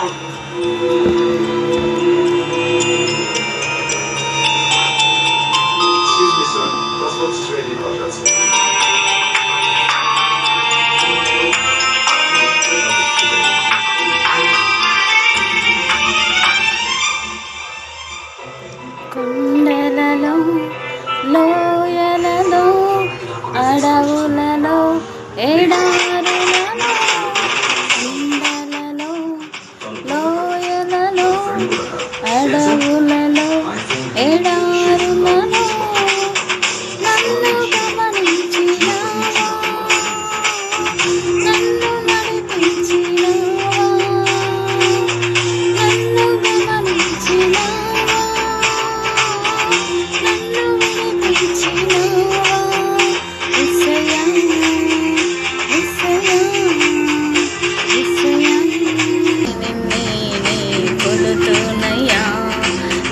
Excuse me, sir. Passport is ready for transfer. కొండలలో లోయలలో అడవులలో ఎడారులలో కొండలలో లోయలలో అడవులలో ఎడారులలో నన్ను గమనించినావా, నన్ను నడిపించినావా, నన్ను గమనించినావా, నన్ను విడిపించినావా. యేసయ్యా, యేసయ్యా, యేసయ్యా, నిన్నే కొలుతున్నయ్యా,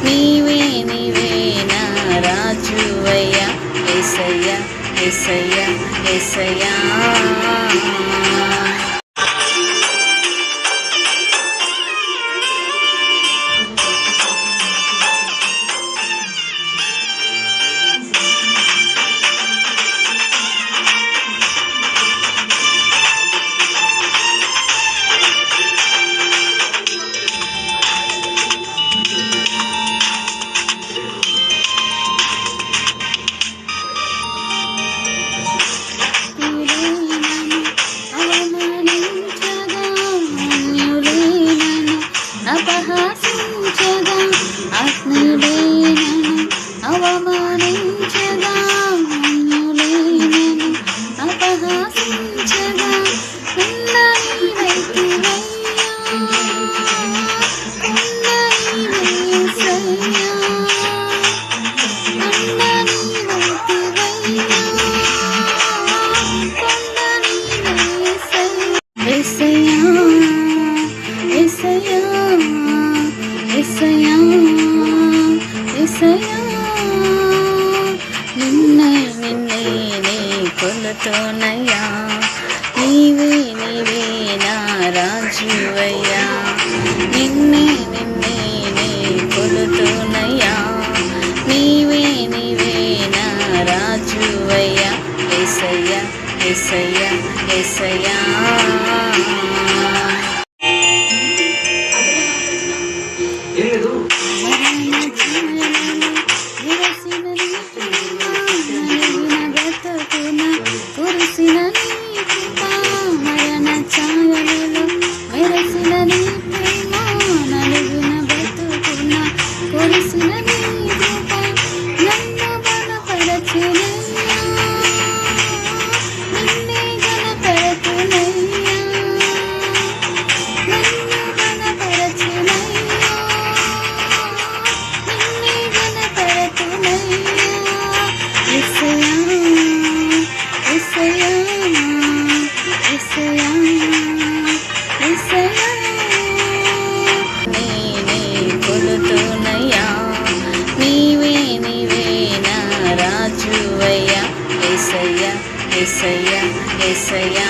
నీవే నీవే నా రాజువయ్యా. యేసయ్యా, యేసయ్యా, యేసయ్యా. అపహాసించగా ఆత్మీయుడైనను అవమానించగా అన్యులైనను అపహాసించగా నిన్న నీవైతివయ్యా, నిన్న నీవే యేసయ్యా, నిన్న నీవైతివయ్యా, నిన్న నీవే యేసయ్యా, యేసయ్యా, యేసయ్యా, యేసయ్యా, నిన్నే నిన్నే నే కొలుతున్నయ్యా, నీవే నీవే నా రాజువయ్యా. నిన్నే నిన్నే నే కొలుతున్నయ్యా, నీవే నీవే నా రాజువయ్యా. యేసయ్యా, యేసయ్యా, యేసయ్యా. కొలుతున్నయ్యా, నీవే నీవే నా రాజువయ్యా. యేసయ్యా, యేసయ్యా, యేసయ్యా.